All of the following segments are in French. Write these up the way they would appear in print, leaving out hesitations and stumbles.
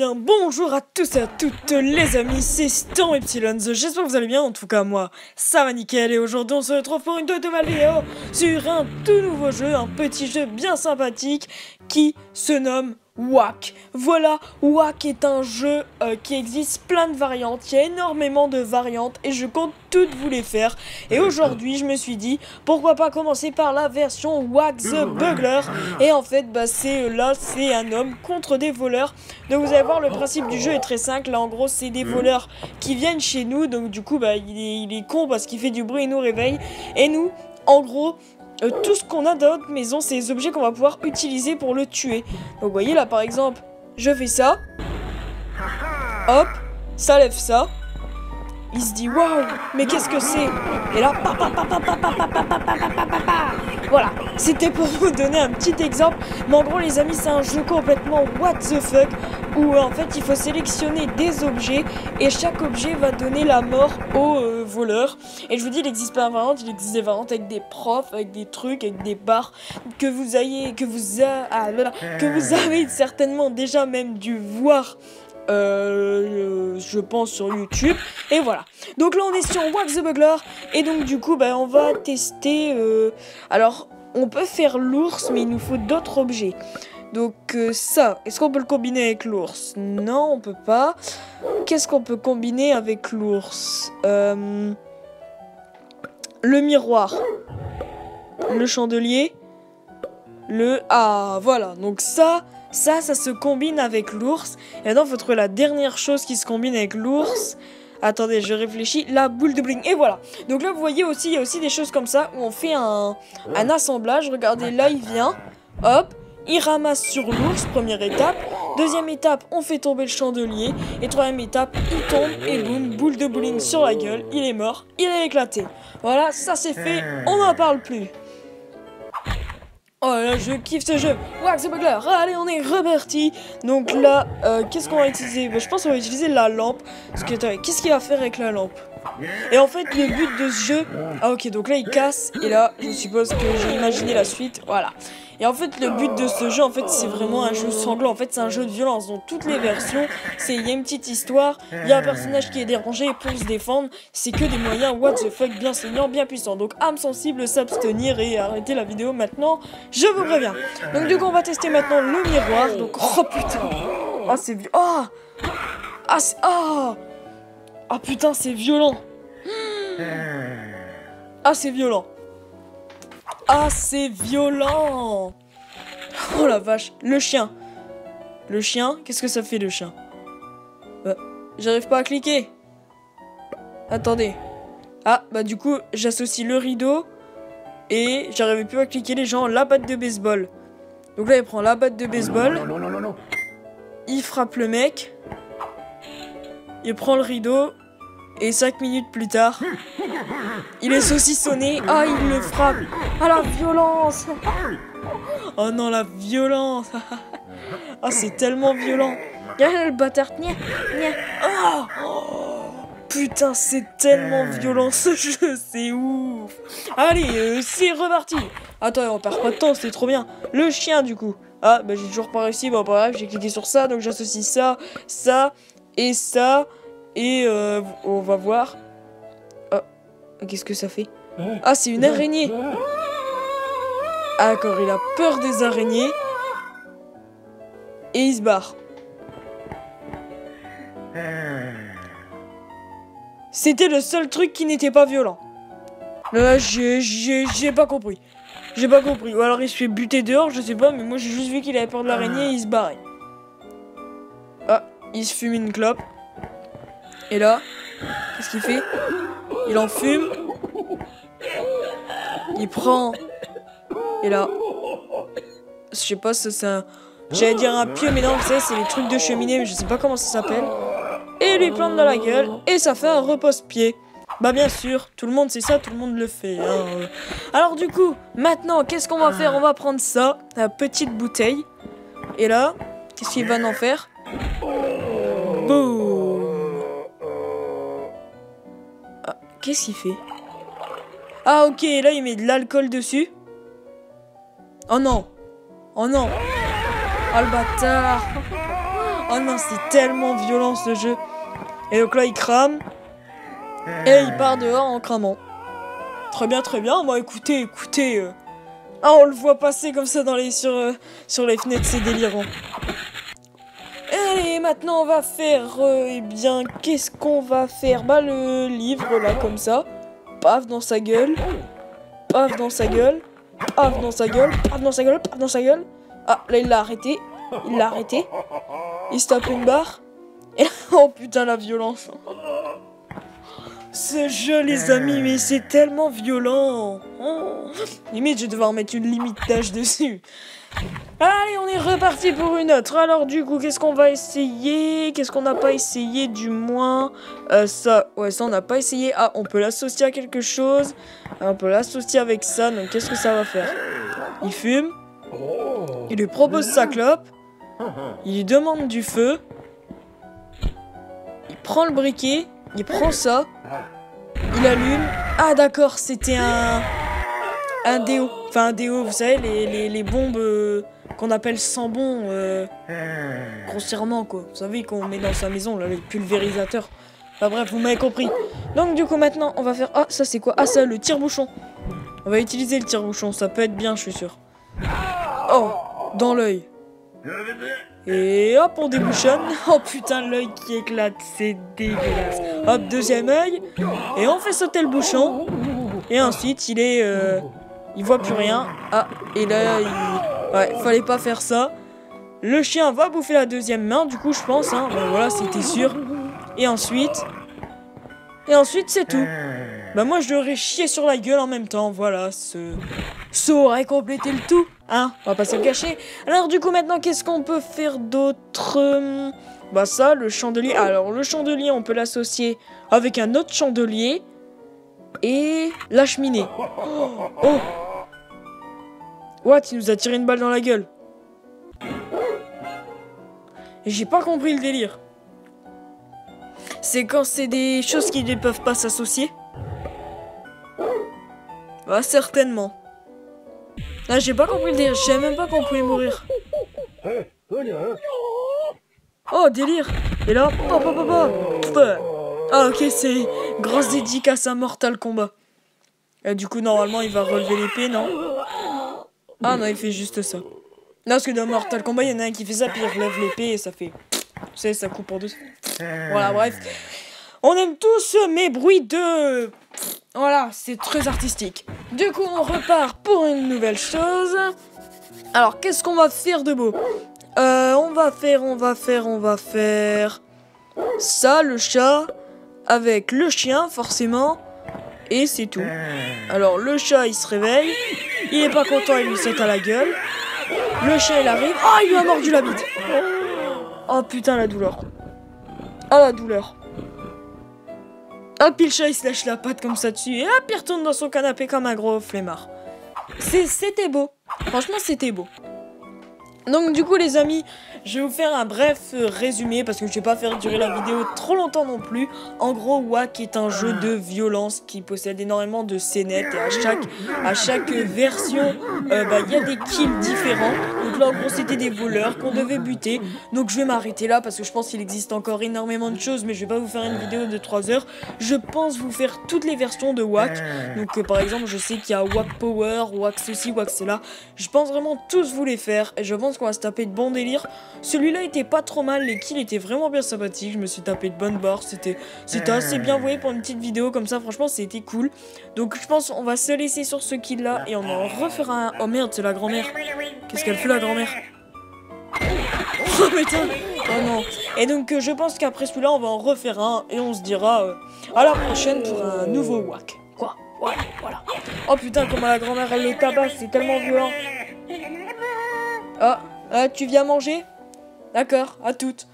bien, bonjour à tous et à toutes les amis, c'est Storm Epsilon, j'espère que vous allez bien, en tout cas moi, ça va nickel, et aujourd'hui on se retrouve pour une nouvelle vidéo sur un tout nouveau jeu, un petit jeu bien sympathique qui se nomme Whack. Voilà, Whack est un jeu qui existe plein de variantes, il y a énormément de variantes et je compte toutes vous les faire. Et aujourd'hui je me suis dit, pourquoi pas commencer par la version Whack the Bugler. Et en fait, c'est un homme contre des voleurs. Donc vous allez voir, le principe du jeu est très simple. Là en gros c'est des voleurs qui viennent chez nous, donc du coup il est con parce qu'il fait du bruit et nous réveille. Et nous, en gros... tout ce qu'on a dans notre maison, c'est les objets qu'on va pouvoir utiliser pour le tuer. Donc vous voyez là par exemple, je fais ça. Hop, ça lève ça. Il se dit waouh, mais qu'est-ce que c'est? Et là, voilà, c'était pour vous donner un petit exemple. Mais en gros les amis, c'est un jeu complètement what the fuck, où en fait il faut sélectionner des objets et chaque objet va donner la mort au voleur. Et je vous dis, il existe pas un variante, il existe des variantes avec des profs, avec des trucs, avec des barres que vous avez certainement déjà même dû voir. Je pense sur YouTube. Et voilà. Donc là on est sur Whack the Bugler. Et donc du coup on va tester alors on peut faire l'ours, mais il nous faut d'autres objets. Donc ça, est-ce qu'on peut le combiner avec l'ours? Non, on peut pas. Qu'est-ce qu'on peut combiner avec l'ours? Le miroir, le chandelier, voilà. Donc ça se combine avec l'ours. Et maintenant, il faut trouver la dernière chose qui se combine avec l'ours. Attendez, je réfléchis. La boule de bling. Et voilà. Donc là, vous voyez aussi, il y a aussi des choses comme ça où on fait un assemblage. Regardez, là, il vient. Hop. Il ramasse sur l'ours, première étape. Deuxième étape, on fait tomber le chandelier. Et troisième étape, il tombe et boum, boule de bowling sur la gueule. Il est mort, il est éclaté. Voilà, ça c'est fait, on n'en parle plus. Oh là, je kiffe ce jeu. Whack the Bugler. Allez, on est reparti. Donc là, qu'est-ce qu'on va utiliser? Je pense qu'on va utiliser la lampe. Parce que, attendez, qu'est-ce qu'il va faire avec la lampe? Et en fait, le but de ce jeu... Ah ok, donc là, il casse. Et là, je suppose que j'ai imaginé la suite. Voilà. Et en fait, le but de ce jeu, en fait, c'est vraiment un jeu sanglant. En fait, c'est un jeu de violence. Donc, toutes les versions, il y a une petite histoire. Il y a un personnage qui est dérangé et pour se défendre, c'est que des moyens what the fuck bien saignants, bien puissants. Donc, âme sensible, s'abstenir et arrêter la vidéo maintenant. Je vous préviens. Donc, du coup, on va tester maintenant le miroir. Donc, oh putain. Oh, c'est vieux. Oh. Ah putain, c'est violent. Ah, c'est violent. Ah, c'est violent. Oh la vache. Le chien. Le chien, qu'est-ce que ça fait le chien? J'arrive pas à cliquer. Attendez. Ah, du coup, j'associe le rideau. Et j'arrivais plus à cliquer les gens. La batte de baseball. Donc là, il prend la batte de baseball. Il frappe le mec. Il prend le rideau. Et 5 minutes plus tard, il est saucissonné. Ah, il le frappe. Ah, la violence. Oh non, la violence. Ah, c'est tellement violent. Regarde le bâtard. Oh, putain, c'est tellement violent ce jeu. C'est ouf. Allez, c'est reparti. Attends, on perd pas de temps, c'est trop bien. Le chien, du coup. Ah, j'ai toujours pas réussi. Bon, bref, j'ai cliqué sur ça. Donc, j'associe ça, ça et ça. Et on va voir. Oh, qu'est-ce que ça fait? Ah, c'est une araignée. Ah, d'accord, il a peur des araignées. Et il se barre. C'était le seul truc qui n'était pas violent. Là, j'ai pas compris. J'ai pas compris. Ou alors il se fait buter dehors, je sais pas, mais moi j'ai juste vu qu'il avait peur de l'araignée et il se barrait. Ah, il se fume une clope. Et là, qu'est-ce qu'il fait? Il en fume. Il prend. Et là, je sais pas si c'est un... J'allais dire un pieu, mais non, vous savez, c'est les trucs de cheminée, mais je sais pas comment ça s'appelle. Et il lui plante dans la gueule, et ça fait un repose-pied. Bien sûr, tout le monde sait ça, tout le monde le fait. Hein. Alors du coup, maintenant, qu'est-ce qu'on va faire? On va prendre ça, la petite bouteille. Et là, qu'est-ce qu'il va en faire? Boum. Qu'est-ce qu'il fait? Ah ok, là il met de l'alcool dessus. Oh non. Oh non. Oh le bâtard. Oh non, c'est tellement violent ce jeu. Et donc là, il crame. Et il part dehors en cramant. Très bien, très bien. Bon, écoutez. Ah, on le voit passer comme ça sur les fenêtres, c'est délirant. Allez, maintenant on va faire, eh bien, qu'est-ce qu'on va faire? Bah, le livre, là, comme ça. Paf, dans sa gueule. Paf, dans sa gueule. Paf, dans sa gueule. Paf, dans sa gueule. Paf, dans sa gueule. Ah, là, il l'a arrêté. Il se tape une barre. Et oh putain, la violence. Ce jeu, les amis, mais c'est tellement violent. Oh. Limite, je vais devoir mettre une limite d'âge dessus. Allez, on est reparti pour une autre. Alors, du coup, qu'est-ce qu'on va essayer? Qu'est-ce qu'on n'a pas essayé, du moins? Ça, on n'a pas essayé. Ah, on peut l'associer à quelque chose. On peut l'associer avec ça. Donc, qu'est-ce que ça va faire? Il fume. Il lui propose sa clope. Il lui demande du feu. Il prend le briquet. Il prend ça. Il allume. Ah, d'accord, c'était un déo. Enfin, un déo, vous savez, les bombes qu'on appelle sans bon, grossièrement, quoi. Vous savez, qu'on met dans sa maison, là, les pulvérisateurs. Enfin bref, vous m'avez compris. Donc, du coup, maintenant, on va faire... Ah, ça, c'est quoi? Ah, ça, le tire-bouchon. On va utiliser le tire-bouchon, ça peut être bien, je suis sûr. Oh, dans l'œil. Et hop, on débouchonne. Oh putain, l'œil qui éclate, c'est dégueulasse. Hop, deuxième œil. Et on fait sauter le bouchon. Et ensuite, il voit plus rien. Ah, et là, ouais, fallait pas faire ça. Le chien va bouffer la deuxième main, du coup, je pense. Hein. Ben voilà, c'était sûr. Et ensuite, c'est tout. Bah moi, je devrais chier sur la gueule en même temps. Voilà, ça aurait complété le tout. Hein, on va pas se le cacher. Alors du coup maintenant qu'est-ce qu'on peut faire d'autre? Bah ça, le chandelier. Alors le chandelier on peut l'associer avec un autre chandelier. Et la cheminée. Oh. What, il nous a tiré une balle dans la gueule. J'ai pas compris le délire. C'est quand c'est des choses qui ne peuvent pas s'associer? Bah certainement. Ah, j'ai pas compris le délire, je savais même pas qu'on pouvait mourir. Oh, délire. Et là, ah, ok, c'est grosse dédicace à Mortal Kombat. Et du coup, normalement, il va relever l'épée, non? Ah non, il fait juste ça. Non, parce que dans Mortal Kombat, il y en a un qui fait ça, puis il relève l'épée et ça fait... Vous savez, ça coupe en deux. Voilà, bref. On aime tous mes bruits de... Voilà, c'est très artistique. Du coup, on repart pour une nouvelle chose. Alors, qu'est-ce qu'on va faire de beau? On va faire... Ça, le chat, avec le chien, forcément. Et c'est tout. Alors, le chat, il se réveille. Il est pas content, il lui saute à la gueule. Le chien, il arrive. Oh, il lui a mordu la bite. Oh, putain, la douleur. Ah, la douleur. Ah, puis le chat il se lâche la patte comme ça dessus. Et hop, il retourne dans son canapé comme un gros flemmard. C'était beau. Franchement, c'était beau. Donc du coup les amis, je vais vous faire un bref résumé parce que je vais pas faire durer la vidéo trop longtemps non plus. En gros, WAC est un jeu de violence qui possède énormément de scénettes et à chaque version, il y a des kills différents. Donc là en gros c'était des voleurs qu'on devait buter. Donc je vais m'arrêter là parce que je pense qu'il existe encore énormément de choses, mais je vais pas vous faire une vidéo de 3 heures. Je pense vous faire toutes les versions de WAC. Donc par exemple je sais qu'il y a WAC Power, WAC ceci, WAC cela. Je pense vraiment tous vous les faire et je pense qu'on va se taper de bons délires. Celui-là était pas trop mal, les kills étaient vraiment bien sympathiques. Je me suis tapé de bonnes barres, c'était assez bien voyé pour une petite vidéo comme ça. Franchement c'était cool. Donc je pense on va se laisser sur ce kill là et on en refera un. Oh merde, c'est la grand-mère. Qu'est-ce qu'elle fait la grand-mère? Oh putain. Oh non. Et donc je pense qu'après celui-là on va en refaire un et on se dira à la prochaine pour un nouveau WAC. Quoi? Ouais, voilà. Oh putain, comment la grand-mère elle le tabasse, c'est tellement violent. Ah, tu viens manger? D'accord, à toutes.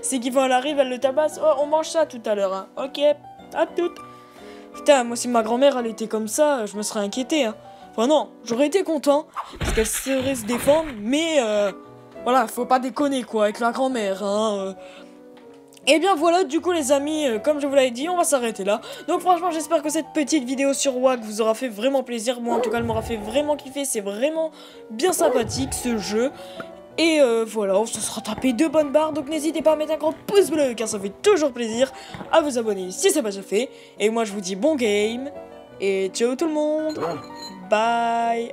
C'est qu'elle arrive, elle le tabasse. Oh, on mange ça tout à l'heure, hein. Ok, à toutes. Putain, moi si ma grand-mère elle était comme ça, je me serais inquiété, hein. Enfin non, j'aurais été content, parce qu'elle saurait se défendre, mais voilà, faut pas déconner quoi, avec la grand-mère, hein. Et bien voilà, du coup les amis, comme je vous l'avais dit, on va s'arrêter là. Donc franchement j'espère que cette petite vidéo sur WAC vous aura fait vraiment plaisir. Moi en tout cas elle m'aura fait vraiment kiffer, c'est vraiment bien sympathique ce jeu. Et voilà, on se sera tapé 2 bonnes barres, donc n'hésitez pas à mettre un grand pouce bleu, car ça fait toujours plaisir, à vous abonner si c'est pas déjà fait. Et moi je vous dis bon game, et ciao tout le monde, bye.